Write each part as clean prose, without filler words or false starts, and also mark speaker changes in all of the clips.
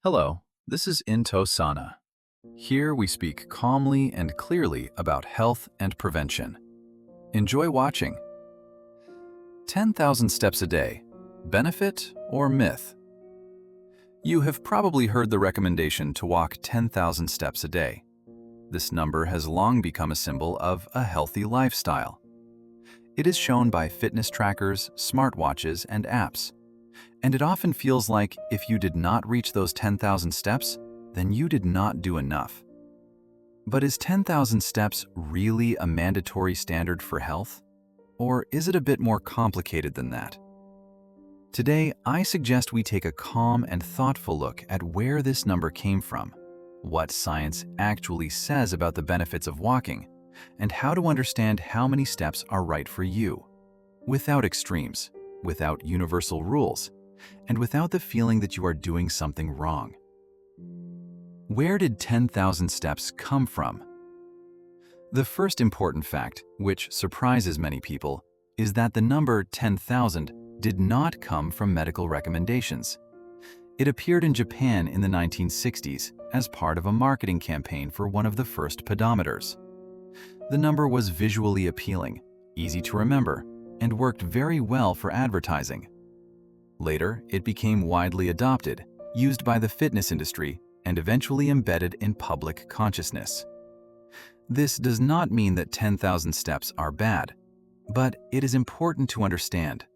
Speaker 1: Hello, this is Into Sana. Here we speak calmly and clearly about health and prevention. Enjoy watching. 10,000 steps a day, benefit or myth? You have probably heard the recommendation to walk 10,000 steps a day. This number has long become a symbol of a healthy lifestyle. It is shown by fitness trackers, smartwatches, and apps. And it often feels like if you did not reach those 10,000 steps, then you did not do enough. But is 10,000 steps really a mandatory standard for health? Or is it a bit more complicated than that? Today, I suggest we take a calm and thoughtful look at where this number came from, what science actually says about the benefits of walking, and how to understand how many steps are right for you, without extremes, without universal rules, and without the feeling that you are doing something wrong. Where did 10,000 steps come from? The first important fact, which surprises many people, is that the number 10,000 did not come from medical recommendations. It appeared in Japan in the 1960s as part of a marketing campaign for one of the first pedometers. The number was visually appealing, easy to remember, and worked very well for advertising. Later, it became widely adopted, used by the fitness industry, and eventually embedded in public consciousness. This does not mean that 10,000 steps are bad, but it is important to understand.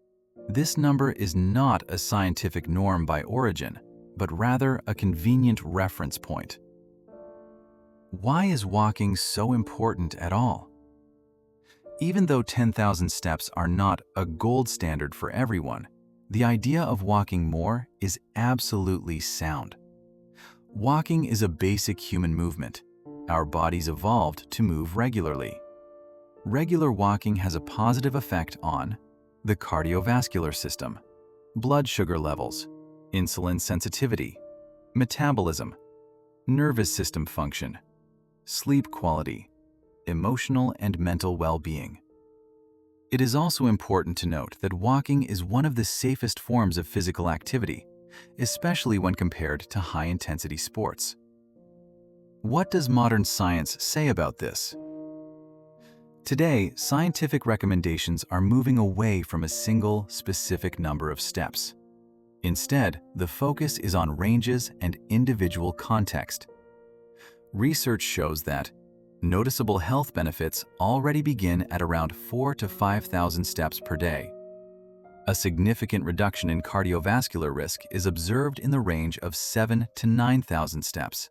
Speaker 1: This number is not a scientific norm by origin, but rather a convenient reference point. Why is walking so important at all? Even though 10,000 steps are not a gold standard for everyone, the idea of walking more is absolutely sound. Walking is a basic human movement. Our bodies evolved to move regularly. Regular walking has a positive effect on the cardiovascular system, blood sugar levels, insulin sensitivity, metabolism, nervous system function, sleep quality, emotional and mental well-being. It is also important to note that walking is one of the safest forms of physical activity, especially when compared to high-intensity sports. What does modern science say about this? Today, scientific recommendations are moving away from a single, specific number of steps. Instead, the focus is on ranges and individual context. Research shows that noticeable health benefits already begin at around 4,000 to 5,000 steps per day. A significant reduction in cardiovascular risk is observed in the range of 7,000 to 9,000 steps.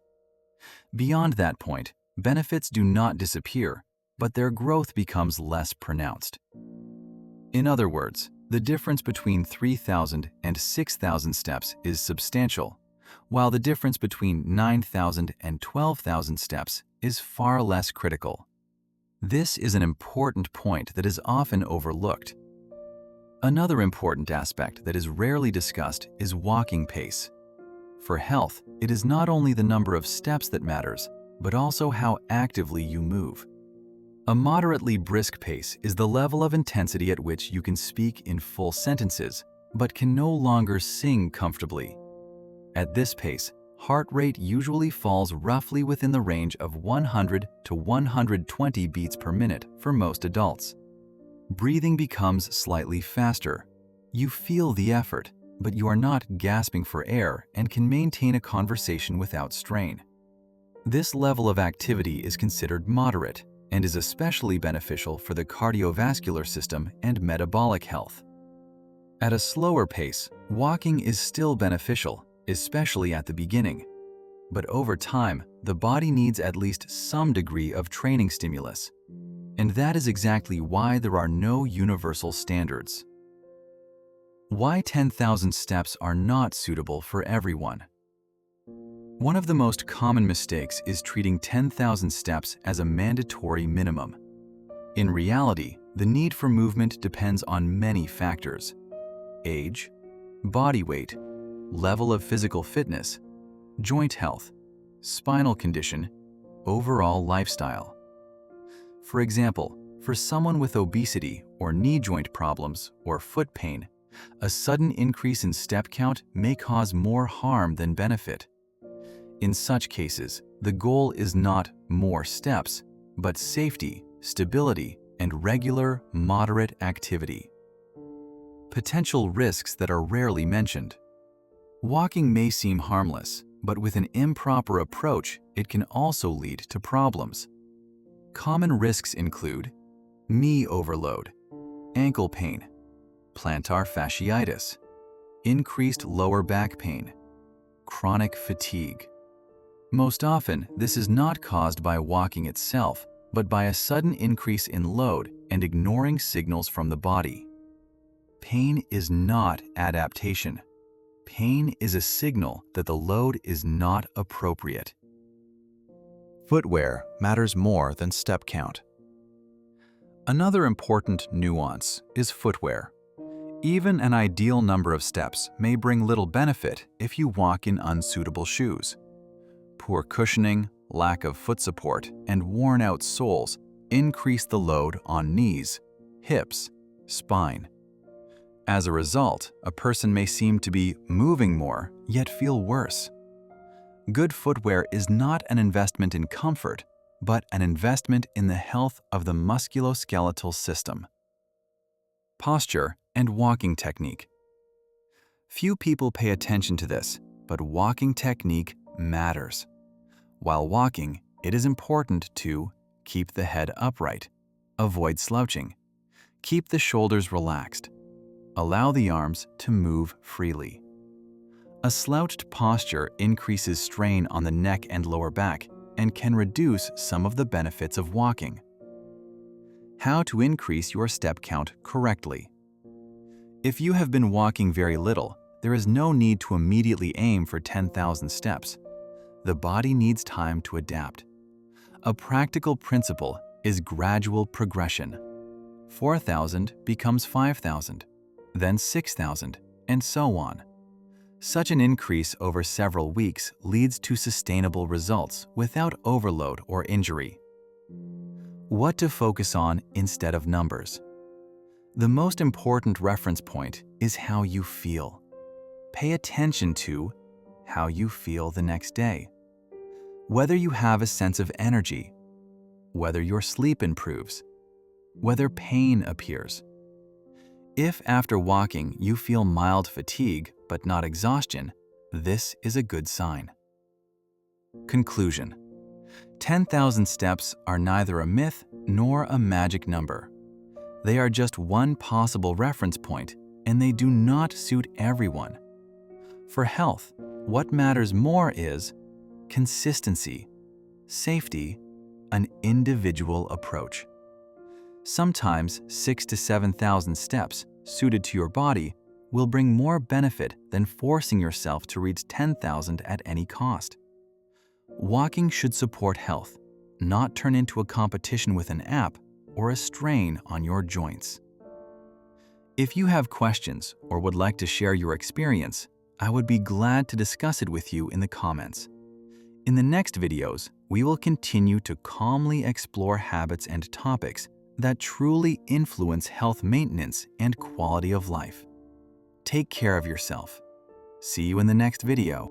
Speaker 1: Beyond that point, benefits do not disappear, but their growth becomes less pronounced. In other words, the difference between 3,000 and 6,000 steps is substantial, while the difference between 9,000 and 12,000 steps is far less critical. This is an important point that is often overlooked. Another important aspect that is rarely discussed is walking pace. For health, it is not only the number of steps that matters, but also how actively you move. A moderately brisk pace is the level of intensity at which you can speak in full sentences, but can no longer sing comfortably. At this pace, heart rate usually falls roughly within the range of 100 to 120 beats per minute for most adults. Breathing becomes slightly faster. You feel the effort, but you are not gasping for air and can maintain a conversation without strain. This level of activity is considered moderate and is especially beneficial for the cardiovascular system and metabolic health. At a slower pace, walking is still beneficial, especially at the beginning. But over time, the body needs at least some degree of training stimulus. And that is exactly why there are no universal standards. Why 10,000 steps are not suitable for everyone. One of the most common mistakes is treating 10,000 steps as a mandatory minimum. In reality, the need for movement depends on many factors: age, body weight, level of physical fitness, joint health, spinal condition, overall lifestyle. For example, for someone with obesity or knee joint problems or foot pain, a sudden increase in step count may cause more harm than benefit. In such cases, the goal is not more steps, but safety, stability, and regular, moderate activity. Potential risks that are rarely mentioned. Walking may seem harmless, but with an improper approach, it can also lead to problems. Common risks include knee overload, ankle pain, plantar fasciitis, increased lower back pain, chronic fatigue. Most often, this is not caused by walking itself, but by a sudden increase in load and ignoring signals from the body. Pain is not adaptation. Pain is a signal that the load is not appropriate. Footwear matters more than step count. Another important nuance is footwear. Even an ideal number of steps may bring little benefit if you walk in unsuitable shoes. Poor cushioning, lack of foot support, and worn-out soles increase the load on knees, hips, spine. As a result, a person may seem to be moving more, yet feel worse. Good footwear is not an investment in comfort, but an investment in the health of the musculoskeletal system. Posture and walking technique. Few people pay attention to this, but walking technique matters. While walking, it is important to keep the head upright, avoid slouching, keep the shoulders relaxed, allow the arms to move freely. A slouched posture increases strain on the neck and lower back and can reduce some of the benefits of walking. How to increase your step count correctly. If you have been walking very little, there is no need to immediately aim for 10,000 steps. The body needs time to adapt. A practical principle is gradual progression. 4,000 becomes 5,000, then 6,000, and so on. Such an increase over several weeks leads to sustainable results without overload or injury. What to focus on instead of numbers. The most important reference point is how you feel. Pay attention to how you feel the next day. Whether you have a sense of energy, whether your sleep improves, whether pain appears. If after walking you feel mild fatigue but not exhaustion, this is a good sign. Conclusion: 10,000 steps are neither a myth nor a magic number. They are just one possible reference point, and they do not suit everyone. For health, what matters more is consistency, safety, an individual approach. Sometimes 6,000 to 7,000 steps suited to your body will bring more benefit than forcing yourself to reach 10,000 at any cost. Walking should support health, not turn into a competition with an app or a strain on your joints. If you have questions or would like to share your experience, I would be glad to discuss it with you in the comments. In the next videos, we will continue to calmly explore habits and topics that truly influence health maintenance and quality of life. Take care of yourself. See you in the next video.